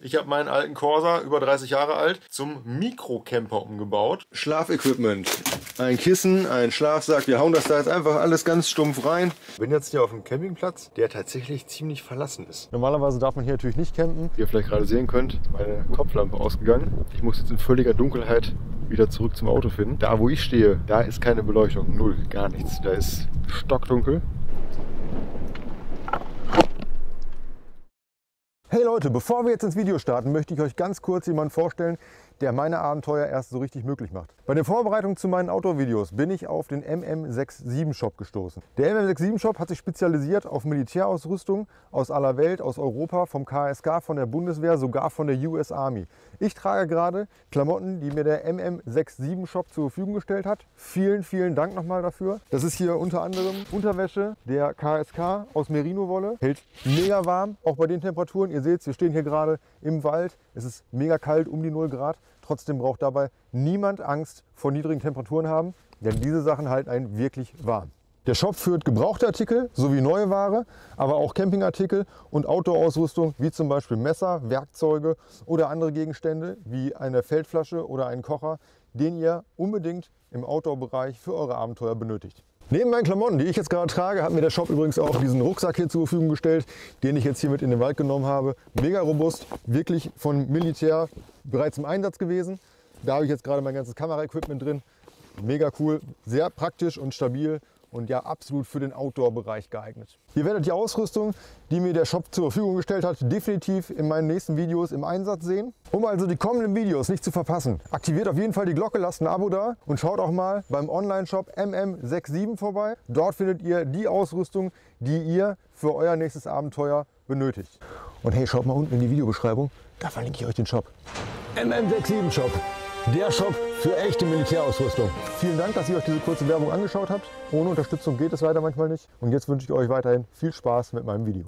Ich habe meinen alten Corsa, über 30 Jahre alt, zum Mikrocamper umgebaut. Schlafequipment, ein Kissen, ein Schlafsack. Wir hauen das da jetzt einfach alles ganz stumpf rein. Ich bin jetzt hier auf einem Campingplatz, der tatsächlich ziemlich verlassen ist. Normalerweise darf man hier natürlich nicht campen. Wie ihr vielleicht gerade sehen könnt, meine Kopflampe ausgegangen. Ich muss jetzt in völliger Dunkelheit wieder zurück zum Auto finden. Da, wo ich stehe, da ist keine Beleuchtung. Null, gar nichts. Da ist stockdunkel. Hey Leute, bevor wir jetzt ins Video starten, möchte ich euch ganz kurz jemanden vorstellen, der meine Abenteuer erst so richtig möglich macht. Bei den Vorbereitungen zu meinen Outdoor-Videos bin ich auf den MM67 Shop gestoßen. Der MM67 Shop hat sich spezialisiert auf Militärausrüstung aus aller Welt, aus Europa, vom KSK, von der Bundeswehr, sogar von der US Army. Ich trage gerade Klamotten, die mir der MM67 Shop zur Verfügung gestellt hat. Vielen, vielen Dank nochmal dafür. Das ist hier unter anderem Unterwäsche der KSK aus Merino-Wolle. Hält mega warm, auch bei den Temperaturen. Ihr seht, wir stehen hier gerade im Wald. Es ist mega kalt, um die 0 Grad. Trotzdem braucht dabei niemand Angst vor niedrigen Temperaturen haben, denn diese Sachen halten einen wirklich warm. Der Shop führt gebrauchte Artikel sowie neue Ware, aber auch Campingartikel und Outdoor-Ausrüstung wie zum Beispiel Messer, Werkzeuge oder andere Gegenstände wie eine Feldflasche oder einen Kocher, den ihr unbedingt im Outdoor-Bereich für eure Abenteuer benötigt. Neben meinen Klamotten, die ich jetzt gerade trage, hat mir der Shop übrigens auch diesen Rucksack hier zur Verfügung gestellt, den ich jetzt hier mit in den Wald genommen habe. Mega robust, wirklich von Militär bereits im Einsatz gewesen. Da habe ich jetzt gerade mein ganzes Kameraequipment drin. Mega cool, sehr praktisch und stabil und ja absolut für den Outdoor-Bereich geeignet. Ihr werdet die Ausrüstung, die mir der Shop zur Verfügung gestellt hat, definitiv in meinen nächsten Videos im Einsatz sehen. Um also die kommenden Videos nicht zu verpassen, aktiviert auf jeden Fall die Glocke, lasst ein Abo da und schaut auch mal beim Online-Shop MM67 vorbei. Dort findet ihr die Ausrüstung, die ihr für euer nächstes Abenteuer benötigt. Und hey, schaut mal unten in die Videobeschreibung, da verlinke ich euch den Shop. MM67 Shop. Der Shop für echte Militärausrüstung. Vielen Dank, dass ihr euch diese kurze Werbung angeschaut habt. Ohne Unterstützung geht es leider manchmal nicht. Und jetzt wünsche ich euch weiterhin viel Spaß mit meinem Video.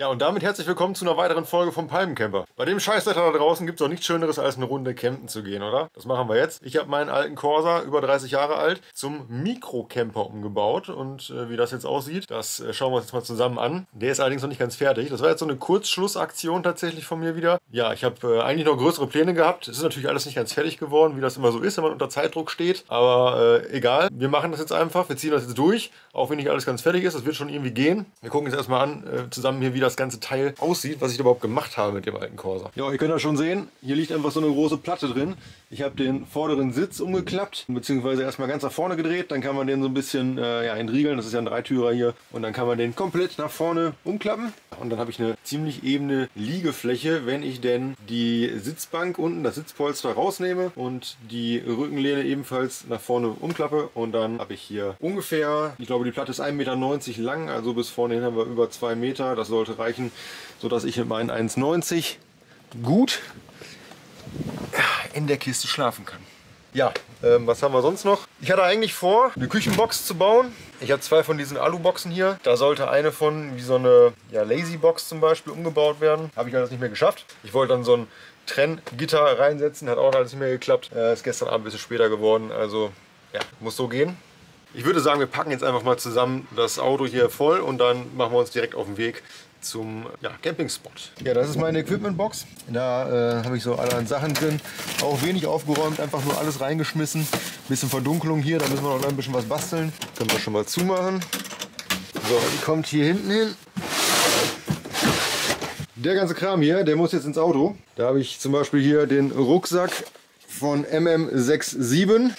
Ja, und damit herzlich willkommen zu einer weiteren Folge vom Palmencamper. Bei dem Scheißwetter da draußen gibt es auch nichts Schöneres, als eine Runde campen zu gehen, oder? Das machen wir jetzt. Ich habe meinen alten Corsa, über 30 Jahre alt, zum Mikrocamper umgebaut. Und wie das jetzt aussieht, das schauen wir uns jetzt mal zusammen an. Der ist allerdings noch nicht ganz fertig. Das war jetzt so eine Kurzschlussaktion tatsächlich von mir wieder. Ja, ich habe eigentlich noch größere Pläne gehabt. Es ist natürlich alles nicht ganz fertig geworden, wie das immer so ist, wenn man unter Zeitdruck steht. Aber egal, wir machen das jetzt einfach. Wir ziehen das jetzt durch, auch wenn nicht alles ganz fertig ist. Das wird schon irgendwie gehen. Wir gucken jetzt erstmal an, zusammen hier, wie das ganze Teil aussieht, was ich da überhaupt gemacht habe mit dem alten Corsa. Ja, ihr könnt das schon sehen, hier liegt einfach so eine große Platte drin. Ich habe den vorderen Sitz umgeklappt, beziehungsweise erstmal ganz nach vorne gedreht, dann kann man den so ein bisschen entriegeln, das ist ja ein Dreitürer hier, und dann kann man den komplett nach vorne umklappen. Und dann habe ich eine ziemlich ebene Liegefläche, wenn ich denn die Sitzbank unten, das Sitzpolster rausnehme und die Rückenlehne ebenfalls nach vorne umklappe. Und dann habe ich hier ungefähr, ich glaube die Platte ist 1,90 Meter lang, also bis vorne hin haben wir über 2 Meter. Das sollte reichen, sodass ich mit meinen 1,90 gut in der Kiste schlafen kann. Ja, was haben wir sonst noch? Ich hatte eigentlich vor, eine Küchenbox zu bauen. Ich habe 2 von diesen Aluboxen hier. Da sollte eine von, wie so eine Lazy-Box zum Beispiel, umgebaut werden. Habe ich alles nicht mehr geschafft. Ich wollte dann so ein Trenngitter reinsetzen, hat auch alles nicht mehr geklappt. Ist gestern Abend ein bisschen später geworden, also ja, muss so gehen. Ich würde sagen, wir packen jetzt einfach mal zusammen das Auto hier voll und dann machen wir uns direkt auf den Weg zum Campingspot. Ja, das ist meine Equipmentbox. Da habe ich so allerhand Sachen drin. Auch wenig aufgeräumt, einfach nur alles reingeschmissen. Bisschen Verdunklung hier, da müssen wir noch ein bisschen was basteln. Können wir schon mal zumachen. So, die kommt hier hinten hin. Der ganze Kram hier, der muss jetzt ins Auto. Da habe ich zum Beispiel hier den Rucksack von MM67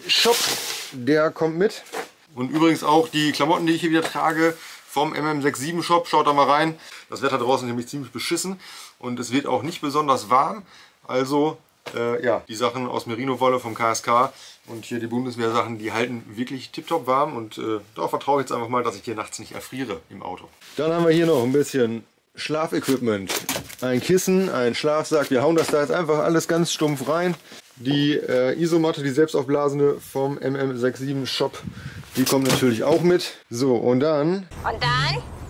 Shop. Der kommt mit. Und übrigens auch die Klamotten, die ich hier wieder trage, vom MM67 Shop. Schaut da mal rein. Das Wetter draußen ist nämlich ziemlich beschissen und es wird auch nicht besonders warm. Also die Sachen aus Merino-Wolle vom KSK und hier die Bundeswehr-Sachen, die halten wirklich tiptop warm. Und darauf vertraue ich jetzt einfach mal, dass ich hier nachts nicht erfriere im Auto. Dann haben wir hier noch ein bisschen Schlafequipment. Ein Kissen, ein Schlafsack. Wir hauen das da jetzt einfach alles ganz stumpf rein. Die Isomatte, die selbstaufblasende vom MM67 Shop, die kommt natürlich auch mit. So, und dann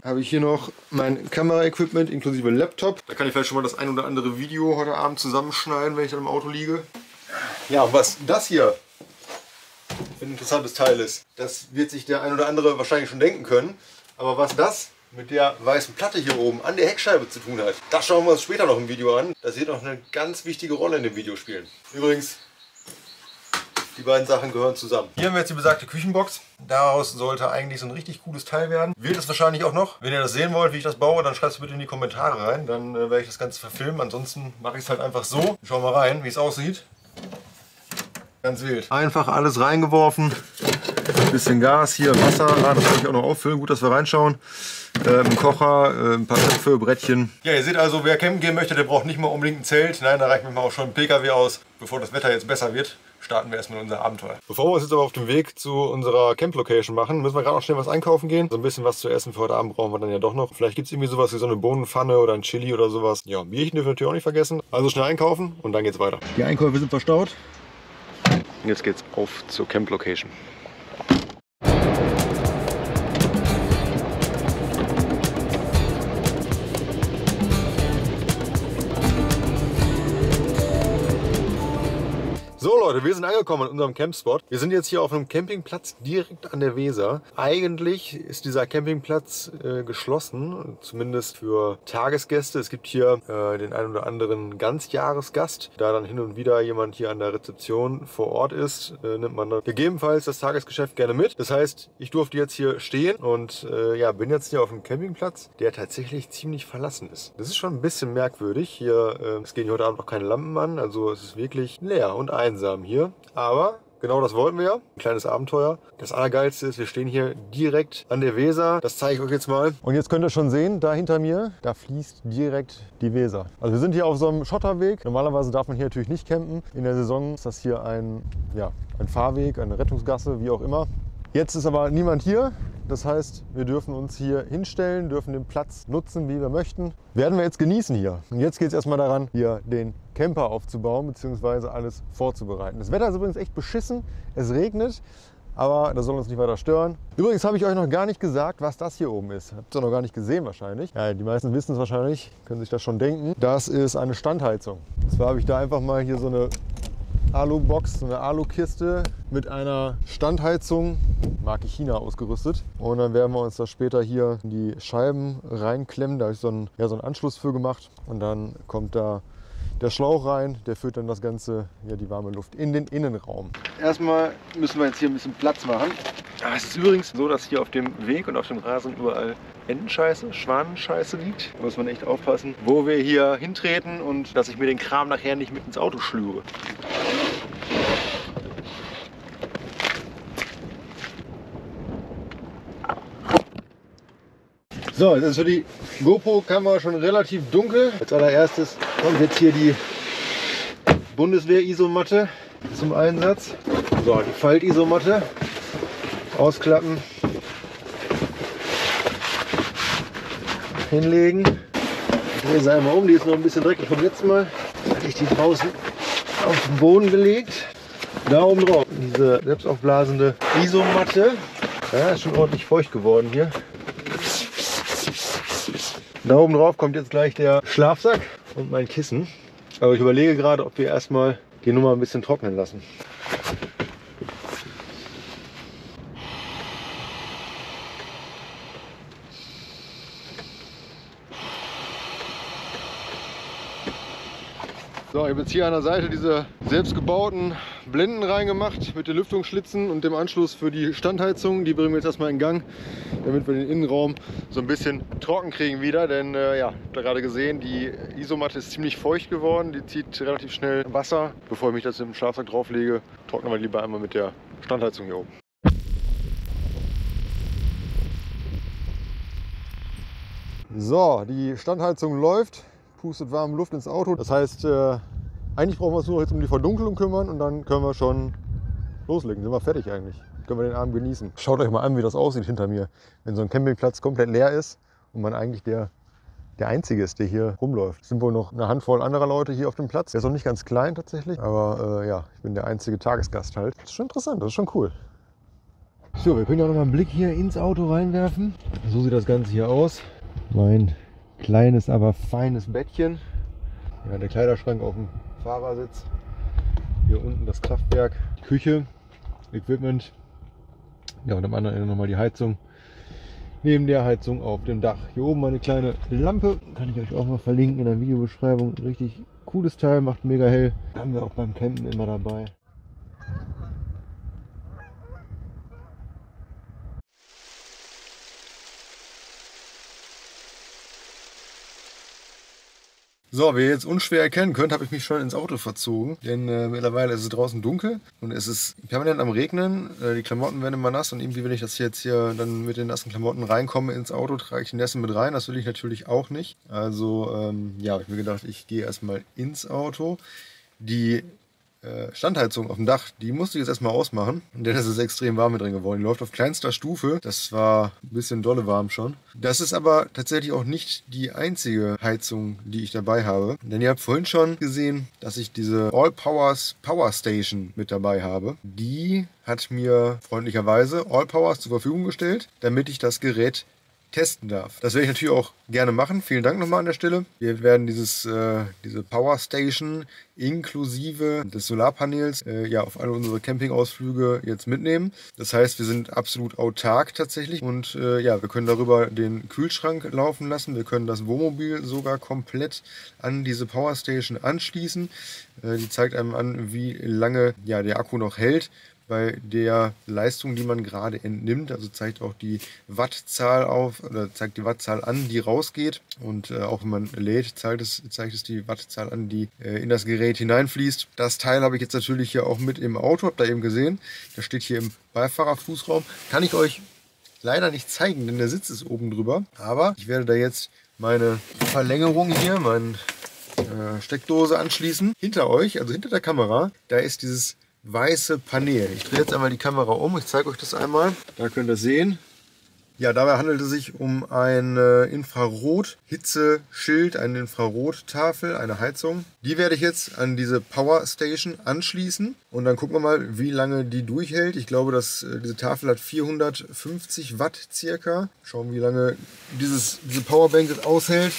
habe ich hier noch mein Kameraequipment inklusive Laptop. Da kann ich vielleicht schon mal das ein oder andere Video heute Abend zusammenschneiden, wenn ich dann im Auto liege. Ja, was das hier für ein interessantes Teil ist, das wird sich der ein oder andere wahrscheinlich schon denken können. Aber was das mit der weißen Platte hier oben an der Heckscheibe zu tun hat. Das schauen wir uns später noch im Video an. Das wird noch eine ganz wichtige Rolle in dem Video spielen. Übrigens, die beiden Sachen gehören zusammen. Hier haben wir jetzt die besagte Küchenbox. Daraus sollte eigentlich so ein richtig cooles Teil werden. Wird es wahrscheinlich auch noch. Wenn ihr das sehen wollt, wie ich das baue, dann schreibt es bitte in die Kommentare rein. Dann werde ich das Ganze verfilmen. Ansonsten mache ich es halt einfach so. Schauen wir mal rein, wie es aussieht. Ganz wild. Einfach alles reingeworfen. Ein bisschen Gas, hier Wasser. Das kann ich auch noch auffüllen. Gut, dass wir reinschauen. Ein Kocher, ein paar Töpfe, Brettchen. Ja, ihr seht also, wer campen gehen möchte, der braucht nicht mal unbedingt ein Zelt. Nein, da reicht mir mal auch schon ein PKW aus. Bevor das Wetter jetzt besser wird, starten wir erstmal unser Abenteuer. Bevor wir uns jetzt aber auf den Weg zu unserer Camp-Location machen, müssen wir gerade noch schnell was einkaufen gehen. So ein bisschen was zu essen für heute Abend brauchen wir dann ja doch noch. Vielleicht gibt es irgendwie sowas wie so eine Bohnenpfanne oder ein Chili oder sowas. Ja, Bierchen dürfen wir natürlich auch nicht vergessen. Also schnell einkaufen und dann geht's weiter. Die Einkäufe sind verstaut. Und jetzt geht's auf zur Camp-Location. So Leute, wir sind angekommen an unserem Campspot. Wir sind jetzt hier auf einem Campingplatz direkt an der Weser. Eigentlich ist dieser Campingplatz geschlossen, zumindest für Tagesgäste. Es gibt hier den einen oder anderen Ganzjahresgast. Da dann hin und wieder jemand hier an der Rezeption vor Ort ist, nimmt man dann gegebenenfalls das Tagesgeschäft gerne mit. Das heißt, ich durfte jetzt hier stehen und ja, bin jetzt hier auf einem Campingplatz, der tatsächlich ziemlich verlassen ist. Das ist schon ein bisschen merkwürdig. Hier, es gehen heute Abend noch keine Lampen an, also es ist wirklich leer und einsam hier, aber genau das wollten wir ja. Ein kleines Abenteuer. Das Allergeilste ist, wir stehen hier direkt an der Weser. Das zeige ich euch jetzt mal. Und jetzt könnt ihr schon sehen, da hinter mir, da fließt direkt die Weser. Also wir sind hier auf so einem Schotterweg. Normalerweise darf man hier natürlich nicht campen. In der Saison ist das hier ein Fahrweg, eine Rettungsgasse, wie auch immer. Jetzt ist aber niemand hier. Das heißt, wir dürfen uns hier hinstellen, dürfen den Platz nutzen, wie wir möchten. Werden wir jetzt genießen hier. Und jetzt geht es erstmal daran, hier den Camper aufzubauen bzw. alles vorzubereiten. Das Wetter ist übrigens echt beschissen. Es regnet, aber das soll uns nicht weiter stören. Übrigens habe ich euch noch gar nicht gesagt, was das hier oben ist. Habt ihr noch gar nicht gesehen wahrscheinlich. Ja, die meisten wissen es wahrscheinlich, können sich das schon denken. Das ist eine Standheizung. Und zwar habe ich da einfach mal hier so eine Alu-Box, so eine Alu-Kiste mit einer Standheizung, Marke China, ausgerüstet. Und dann werden wir uns das später hier in die Scheiben reinklemmen. Da habe ich so einen Anschluss für gemacht. Und dann kommt da der Schlauch rein, der führt dann das Ganze, die warme Luft in den Innenraum. Erstmal müssen wir jetzt hier ein bisschen Platz machen. Es ist übrigens so, dass hier auf dem Weg und auf dem Rasen überall Entenscheiße, Schwanenscheiße liegt. Da muss man echt aufpassen, wo wir hier hintreten und dass ich mir den Kram nachher nicht mit ins Auto schlüre. So, das ist für die GoPro-Kamera schon relativ dunkel. Als allererstes kommt jetzt hier die Bundeswehr-Isomatte zum Einsatz. So, die Falt-Isomatte. Ausklappen. Hinlegen. Ich drehe sie einmal um, die ist noch ein bisschen dreckig vom letzten Mal. Hatte ich die draußen auf den Boden gelegt. Da oben drauf diese selbstaufblasende Isomatte. Ja, ist schon ordentlich feucht geworden hier. Da oben drauf kommt jetzt gleich der Schlafsack und mein Kissen. Aber ich überlege gerade, ob wir erstmal die Nummer ein bisschen trocknen lassen. So, ich habe jetzt hier an der Seite diese selbstgebauten Blenden reingemacht mit den Lüftungsschlitzen und dem Anschluss für die Standheizung. Die bringen wir jetzt erstmal in Gang, damit wir den Innenraum so ein bisschen trocken kriegen wieder. Denn ja, habt ihr gerade gesehen, die Isomatte ist ziemlich feucht geworden. Die zieht relativ schnell Wasser. Bevor ich mich das im Schlafsack drauflege, trocknen wir lieber einmal mit der Standheizung hier oben. So, die Standheizung läuft. Pustet warme Luft ins Auto. Das heißt, eigentlich brauchen wir uns nur jetzt um die Verdunkelung kümmern und dann können wir schon loslegen. Sind wir fertig eigentlich. Können wir den Abend genießen. Schaut euch mal an, wie das aussieht hinter mir. Wenn so ein Campingplatz komplett leer ist und man eigentlich der Einzige ist, der hier rumläuft. Es sind wohl noch eine Handvoll anderer Leute hier auf dem Platz. Der ist noch nicht ganz klein tatsächlich, aber ja, ich bin der einzige Tagesgast halt. Das ist schon interessant, das ist schon cool. So, wir können ja noch mal einen Blick hier ins Auto reinwerfen. So sieht das Ganze hier aus. Mein kleines, aber feines Bettchen. Ja, der Kleiderschrank auf dem Fahrersitz. Hier unten das Kraftwerk, Küche, Equipment. Ja, und am anderen Ende nochmal die Heizung. neben der Heizung auf dem Dach. Hier oben meine kleine Lampe, kann ich euch auch mal verlinken in der Videobeschreibung. Richtig cooles Teil, macht mega hell. Haben wir auch beim Campen immer dabei. So, wie ihr jetzt unschwer erkennen könnt, habe ich mich schon ins Auto verzogen, denn mittlerweile ist es draußen dunkel und es ist permanent am Regnen. Die Klamotten werden immer nass und irgendwie, wenn ich das jetzt hier dann mit den nassen Klamotten reinkomme ins Auto, trage ich die Nässe mit rein. Das will ich natürlich auch nicht. Also ja, habe ich mir gedacht, ich gehe erstmal ins Auto. Die Standheizung auf dem Dach, die musste ich jetzt erstmal ausmachen, denn es ist extrem warm mit drin geworden. Die läuft auf kleinster Stufe. Das war ein bisschen dolle warm schon. Das ist aber tatsächlich auch nicht die einzige Heizung, die ich dabei habe. Denn ihr habt vorhin schon gesehen, dass ich diese All Powers Power Station mit dabei habe. Die hat mir freundlicherweise All Powers zur Verfügung gestellt, damit ich das Gerät testen darf. Das werde ich natürlich auch gerne machen. Vielen Dank nochmal an der Stelle. Wir werden diese Power Station inklusive des Solarpanels ja, auf alle unsere Campingausflüge jetzt mitnehmen. Das heißt, wir sind absolut autark tatsächlich und ja, wir können darüber den Kühlschrank laufen lassen. Wir können das Wohnmobil sogar komplett an diese Power Station anschließen. Die zeigt einem an, wie lange ja, der Akku noch hält bei der Leistung, die man gerade entnimmt. Also zeigt auch die Wattzahl auf, oder zeigt die Wattzahl an, die rausgeht. Und auch wenn man lädt, zeigt es die Wattzahl an, die in das Gerät hineinfließt. Das Teil habe ich jetzt natürlich hier auch mit im Auto, habt ihr eben gesehen. Das steht hier im Beifahrerfußraum. Kann ich euch leider nicht zeigen, denn der Sitz ist oben drüber. Aber ich werde da jetzt meine Verlängerung hier, meine Steckdose anschließen. Hinter euch, also hinter der Kamera, da ist dieses weiße Panel. Ich drehe jetzt einmal die Kamera um, ich zeige euch das einmal. Da könnt ihr sehen. Ja, dabei handelt es sich um ein Infrarot-Hitzeschild, eine Infrarottafel, eine Heizung. Die werde ich jetzt an diese Power Station anschließen und dann gucken wir mal, wie lange die durchhält. Ich glaube, dass diese Tafel hat 450 Watt circa. Schauen, wie lange diese Powerbank es aushält,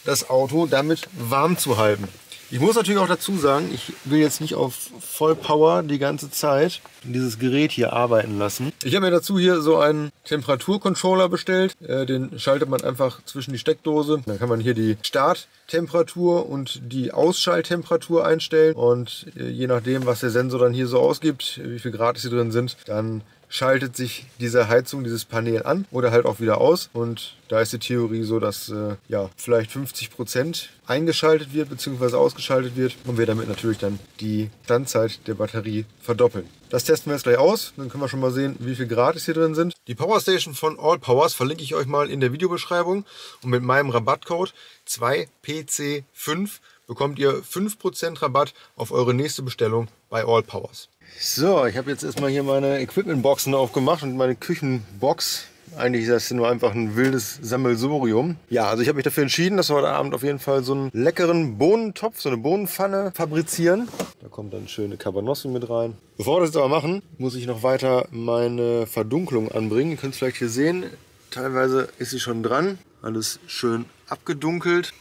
das Auto damit warm zu halten. Ich muss natürlich auch dazu sagen, ich will jetzt nicht auf Vollpower die ganze Zeit dieses Gerät hier arbeiten lassen. Ich habe mir dazu hier so einen Temperaturcontroller bestellt. Den schaltet man einfach zwischen die Steckdose. Dann kann man hier die Starttemperatur und die Ausschalttemperatur einstellen. Und je nachdem, was der Sensor dann hier so ausgibt, wie viel Grad hier drin sind, dann schaltet sich diese Heizung, dieses Panel an oder halt auch wieder aus. Und da ist die Theorie so, dass ja, vielleicht 50% eingeschaltet wird bzw. ausgeschaltet wird und wir damit natürlich dann die Standzeit der Batterie verdoppeln. Das testen wir jetzt gleich aus, dann können wir schon mal sehen, wie viel Grad es hier drin sind. Die Power Station von All Powers verlinke ich euch mal in der Videobeschreibung und mit meinem Rabattcode 2PC5 bekommt ihr 5% Rabatt auf eure nächste Bestellung bei All Powers. So, ich habe jetzt erstmal hier meine Equipment-Boxen aufgemacht und meine Küchenbox. Eigentlich ist das nur einfach ein wildes Sammelsurium. Ja, also ich habe mich dafür entschieden, dass wir heute Abend auf jeden Fall so einen leckeren Bohnentopf, so eine Bohnenpfanne fabrizieren. Da kommt dann schöne Cabanossi mit rein. Bevor wir das jetzt aber machen, muss ich noch weiter meine Verdunklung anbringen. Ihr könnt es vielleicht hier sehen, teilweise ist sie schon dran. Alles schön abgedunkelt.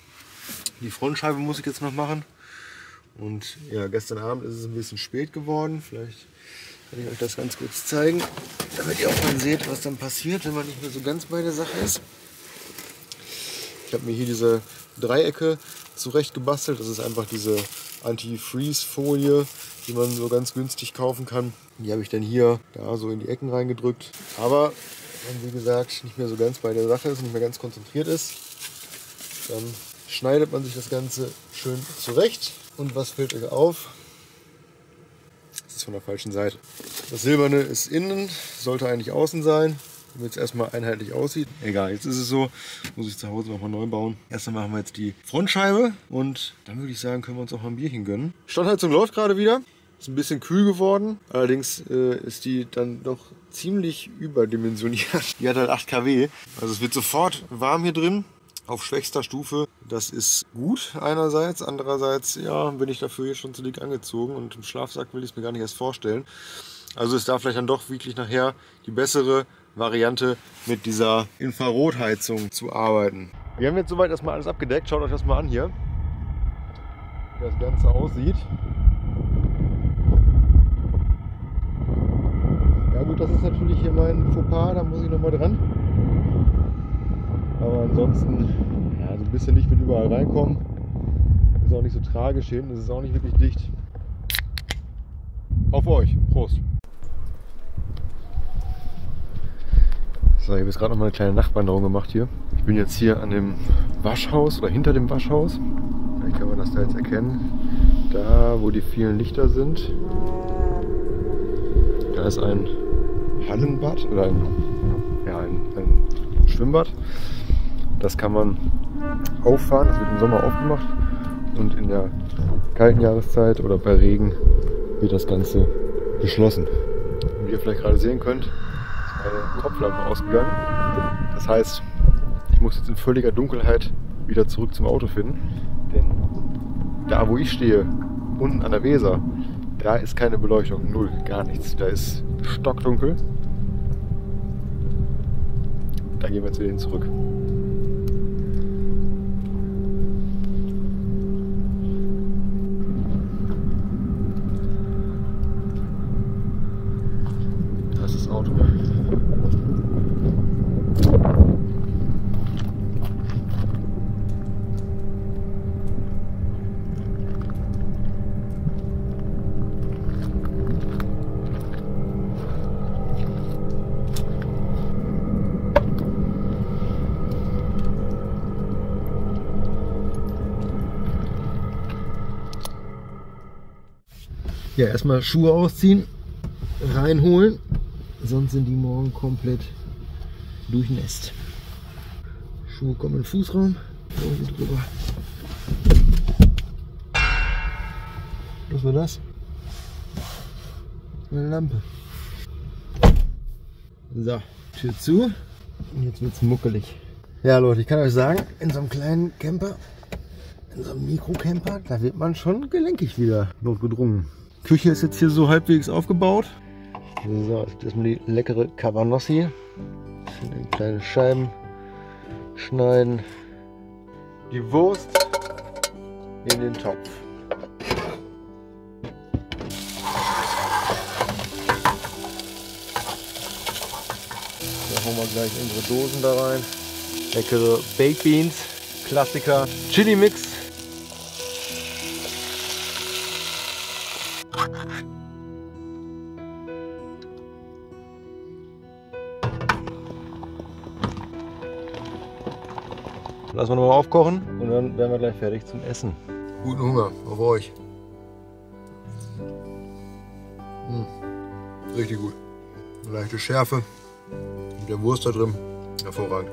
Die Frontscheibe muss ich jetzt noch machen. Und ja, gestern Abend ist es ein bisschen spät geworden. Vielleicht kann ich euch das ganz kurz zeigen, damit ihr auch mal seht, was dann passiert, wenn man nicht mehr so ganz bei der Sache ist. Ich habe mir hier diese Dreiecke zurecht gebastelt. Das ist einfach diese Anti-Freeze-Folie, die man so ganz günstig kaufen kann. Die habe ich dann hier da so in die Ecken reingedrückt. Aber wenn, wie gesagt, nicht mehr so ganz bei der Sache ist, nicht mehr ganz konzentriert ist, dann schneidet man sich das Ganze schön zurecht. Und was fällt euch auf? Das ist von der falschen Seite. Das Silberne ist innen, sollte eigentlich außen sein, damit es erstmal einheitlich aussieht. Egal, jetzt ist es so, muss ich zu Hause nochmal neu bauen. Erstmal machen wir jetzt die Frontscheibe und dann würde ich sagen, können wir uns auch mal ein Bierchen gönnen. Standheizung läuft gerade wieder, ist ein bisschen kühl geworden, allerdings ist die dann doch ziemlich überdimensioniert. Die hat halt 8 kW, also es wird sofort warm hier drin. Auf schwächster Stufe, das ist gut einerseits, andererseits ja, bin ich dafür hier schon zu dick angezogen und im Schlafsack will ich es mir gar nicht erst vorstellen. Also ist da vielleicht dann doch wirklich nachher die bessere Variante mit dieser Infrarotheizung zu arbeiten. Wir haben jetzt soweit erstmal alles abgedeckt, schaut euch das mal an hier, wie das Ganze aussieht. Ja gut, das ist natürlich hier mein Fauxpas, da muss ich nochmal dran. ansonsten ja, so ein bisschen Licht wird überall reinkommen. Ist auch nicht so tragisch. Hier hinten ist es auch nicht wirklich dicht. Auf euch. Prost. So, ich habe jetzt gerade noch mal eine kleine Nachtwanderung gemacht hier. Ich bin jetzt hier an dem Waschhaus oder hinter dem Waschhaus. Vielleicht kann man das da jetzt erkennen. Da, wo die vielen Lichter sind, da ist ein Hallenbad oder ein Schwimmbad. Das kann man auffahren. Das wird im Sommer aufgemacht und in der kalten Jahreszeit oder bei Regen wird das Ganze geschlossen. Und wie ihr vielleicht gerade sehen könnt, eine Kopflampe ausgegangen. Das heißt, ich muss jetzt in völliger Dunkelheit wieder zurück zum Auto finden. Denn da, wo ich stehe, unten an der Weser, da ist keine Beleuchtung, null, gar nichts. Da ist stockdunkel. Da gehen wir jetzt wieder hin zurück. Da ist das Auto. Ja, erstmal Schuhe ausziehen, reinholen, sonst sind die morgen komplett durchnässt. Schuhe kommen in den Fußraum, und drüber. Was war das? Eine Lampe. So, Tür zu und jetzt wird es muckelig. Ja Leute, ich kann euch sagen, in so einem kleinen Camper, in so einem Mikrocamper, da wird man schon gelenkig wieder notgedrungen. Küche ist jetzt hier so halbwegs aufgebaut. So, das ist die leckere Cabanossi. In kleine Scheiben schneiden. Die Wurst in den Topf. Da hauen wir gleich unsere Dosen da rein. Leckere Baked Beans, Klassiker, Chili Mix. Lassen wir nochmal aufkochen und dann werden wir gleich fertig zum Essen. Guten Hunger auf euch. Richtig gut. Eine leichte Schärfe mit der Wurst da drin. Hervorragend.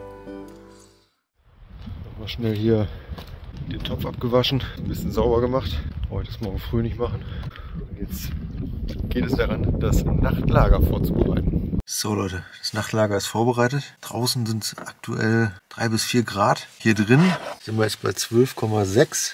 Nochmal schnell hier den Topf abgewaschen, ein bisschen sauber gemacht. Brauche ich das morgen früh nicht machen. Und jetzt geht es daran, das Nachtlager vorzubereiten. So Leute, das Nachtlager ist vorbereitet. Draußen sind es aktuell 3 bis 4 Grad. Hier drin sind wir jetzt bei 12,6.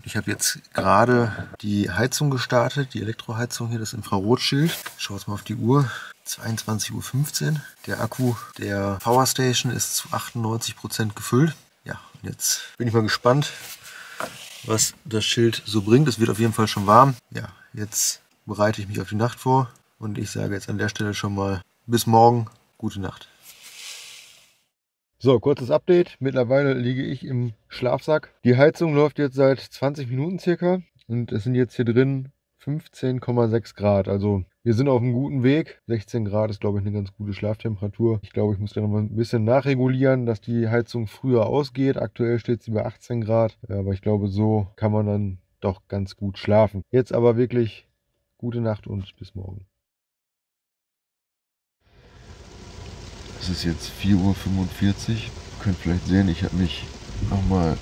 Ich habe jetzt gerade die Heizung gestartet, die Elektroheizung hier, das Infrarotschild. Schaut jetzt mal auf die Uhr. 22:15 Uhr. Der Akku der Powerstation ist zu 98% gefüllt. Ja, und jetzt bin ich mal gespannt, was das Schild so bringt. Es wird auf jeden Fall schon warm. Ja, jetzt bereite ich mich auf die Nacht vor und ich sage jetzt an der Stelle schon mal bis morgen, gute Nacht. So, kurzes Update. Mittlerweile liege ich im Schlafsack. Die Heizung läuft jetzt seit 20 Minuten circa und es sind jetzt hier drin 15,6 Grad. Also wir sind auf einem guten Weg. 16 Grad ist, glaube ich, eine ganz gute Schlaftemperatur. Ich glaube, ich muss da noch mal ein bisschen nachregulieren, dass die Heizung früher ausgeht. Aktuell steht sie bei 18 Grad, aber ich glaube, so kann man dann doch ganz gut schlafen. Jetzt aber wirklich gute Nacht und bis morgen. Es ist jetzt 4:45 Uhr. Ihr könnt vielleicht sehen, ich habe mich nochmal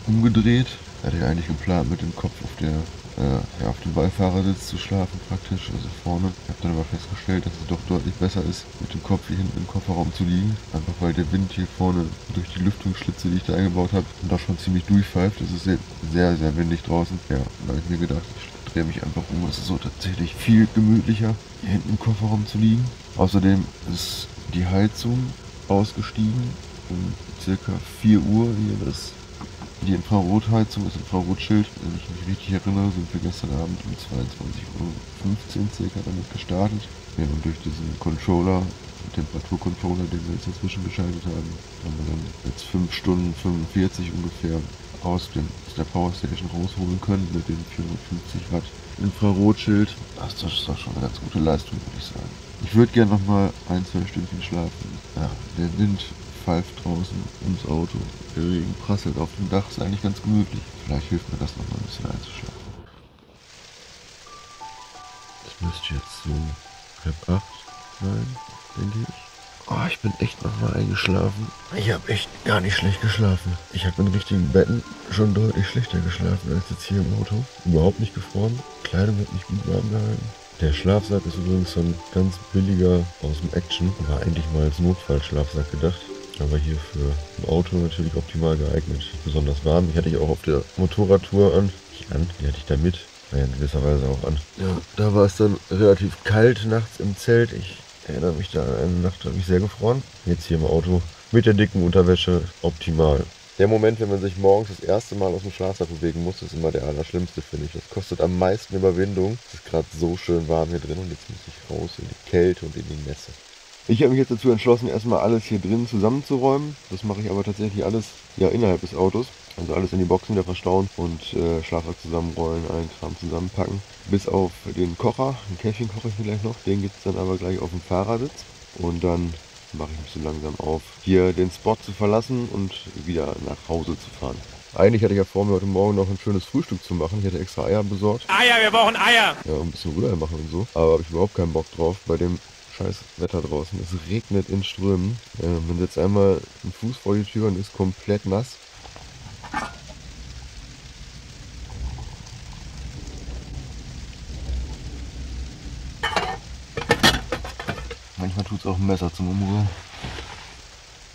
umgedreht. Ich hatte ja eigentlich geplant, mit dem Kopf auf dem Beifahrersitz zu schlafen praktisch, also vorne. Ich habe dann aber festgestellt, dass es doch deutlich besser ist, mit dem Kopf hier hinten im Kofferraum zu liegen. Einfach weil der Wind hier vorne durch die Lüftungsschlitze, die ich da eingebaut habe, doch schon ziemlich durchpfeift. Es ist sehr, sehr windig draußen. Ja, da habe ich mir gedacht, ich drehe mich einfach um. Es ist so tatsächlich viel gemütlicher, hier hinten im Kofferraum zu liegen. Außerdem ist die Heizung ausgestiegen um circa 4 Uhr. Hier die Infrarotheizung, das Infrarotschild, wenn ich mich richtig erinnere, sind wir gestern Abend um 22:15 Uhr circa damit gestartet. Ja, und durch diesen Controller, den Temperaturcontroller, den wir jetzt dazwischen geschaltet haben wir dann jetzt 5 Stunden 45 ungefähr aus der Powerstation rausholen können mit dem 450 Watt Infrarotschild. Das ist doch schon eine ganz gute Leistung, würde ich sagen. Ich würde gerne noch mal 1-2 Stündchen schlafen. Ja, der Wind pfeift draußen ums Auto. Der Regen prasselt auf dem Dach, ist eigentlich ganz gemütlich. Vielleicht hilft mir das noch mal ein bisschen einzuschlafen. Das müsste jetzt so 7:30 sein, denke ich. Oh, ich bin echt nochmal eingeschlafen. Ich habe echt gar nicht schlecht geschlafen. Ich habe in richtigen Betten schon deutlich schlechter geschlafen als jetzt hier im Auto. Überhaupt nicht gefroren. Kleidung hat mich gut warm gehalten. Der Schlafsack ist übrigens so ein ganz billiger aus dem Action. War eigentlich mal als Notfallschlafsack gedacht. Aber hier für ein Auto natürlich optimal geeignet. Besonders warm. Die hatte ich auch auf der Motorradtour an. Die hatte ich da mit. War ja in gewisser Weise auch an. Ja, da war es dann relativ kalt nachts im Zelt. Ich erinnere mich da an eine Nacht, habe ich sehr gefroren. Jetzt hier im Auto mit der dicken Unterwäsche optimal. Der Moment, wenn man sich morgens das erste Mal aus dem Schlafsack bewegen muss, ist immer der allerschlimmste, finde ich. Das kostet am meisten Überwindung. Es ist gerade so schön warm hier drin und jetzt muss ich raus in die Kälte und in die Nässe. Ich habe mich jetzt dazu entschlossen, erstmal alles hier drin zusammenzuräumen. Das mache ich aber tatsächlich alles ja innerhalb des Autos. Also alles in die Boxen wieder verstauen und Schlafsack zusammenrollen, allen Kram zusammenpacken. Bis auf den Kocher, den Käffchen koche ich vielleicht noch. Den gibt es dann aber gleich auf dem Fahrersitz. Und dann mache ich mich so langsam auf, hier den Spot zu verlassen und wieder nach Hause zu fahren. Eigentlich hatte ich ja vor, mir heute Morgen noch ein schönes Frühstück zu machen. Ich hatte extra Eier besorgt. Eier, wir brauchen Eier! Ja, ein bisschen Rührei machen und so. Aber habe ich überhaupt keinen Bock drauf bei dem scheiß Wetter draußen. Es regnet in Strömen. Man setzt einmal einen Fuß vor die Tür und ist komplett nass. Manchmal tut es auch ein Messer zum Umrühren.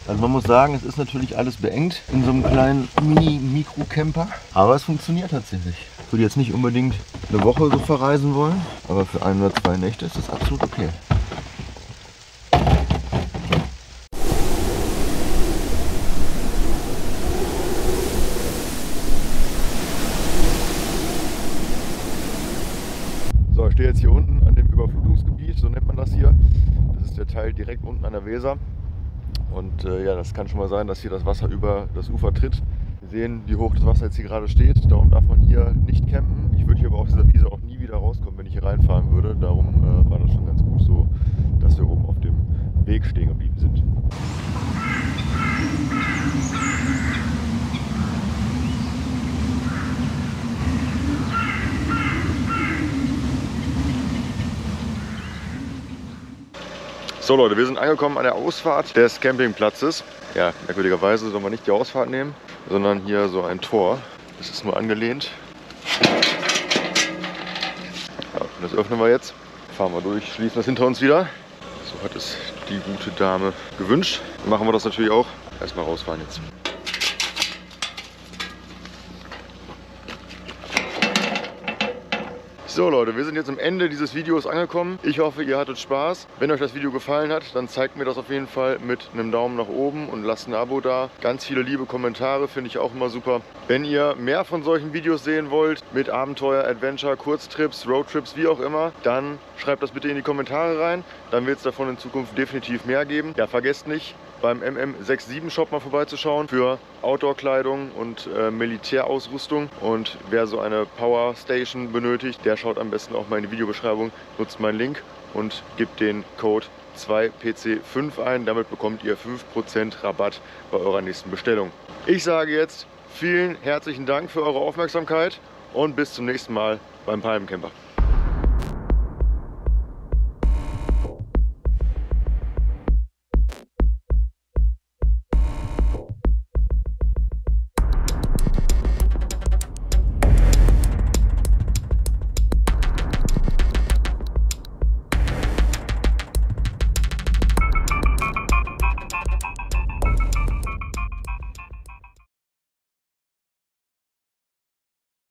Also man muss sagen, es ist natürlich alles beengt in so einem kleinen Mini-Mikro-Camper. Aber es funktioniert tatsächlich. Ich würde jetzt nicht unbedingt eine Woche so verreisen wollen, aber für 1 oder 2 Nächte ist das absolut okay. So, ich stehe jetzt hier unten an dem Überflutungsgebiet, so nennt man das hier. Das ist der Teil direkt unten an der Weser. Und ja, das kann schon mal sein, dass hier das Wasser über das Ufer tritt. Wir sehen, wie hoch das Wasser jetzt hier gerade steht. Darum darf man hier nicht campen. Ich würde hier aber auf dieser Wiese auch nie wieder rauskommen, wenn ich hier reinfahren würde. Darum war das schon ganz gut so, dass wir oben auf dem Weg stehen geblieben sind. So Leute, wir sind angekommen an der Ausfahrt des Campingplatzes. Ja, merkwürdigerweise soll man nicht die Ausfahrt nehmen, sondern hier so ein Tor. Das ist nur angelehnt. Ja, das öffnen wir jetzt. Fahren wir durch, schließen das hinter uns wieder. So hat es die gute Dame gewünscht. Dann machen wir das natürlich auch. Erstmal rausfahren jetzt. So Leute, wir sind jetzt am Ende dieses Videos angekommen. Ich hoffe, ihr hattet Spaß. Wenn euch das Video gefallen hat, dann zeigt mir das auf jeden Fall mit einem Daumen nach oben und lasst ein Abo da. Ganz viele liebe Kommentare, finde ich auch immer super. Wenn ihr mehr von solchen Videos sehen wollt, mit Abenteuer, Adventure, Kurztrips, Roadtrips, wie auch immer, dann schreibt das bitte in die Kommentare rein. Dann wird es davon in Zukunft definitiv mehr geben. Ja, vergesst nicht, beim MM67 Shop mal vorbeizuschauen für Outdoor-Kleidung und Militärausrüstung. Und wer so eine Power Station benötigt, der schaut am besten auch mal in die Videobeschreibung, nutzt meinen Link und gibt den Code 2PC5 ein. Damit bekommt ihr 5% Rabatt bei eurer nächsten Bestellung. Ich sage jetzt vielen herzlichen Dank für eure Aufmerksamkeit und bis zum nächsten Mal beim Palmencamper.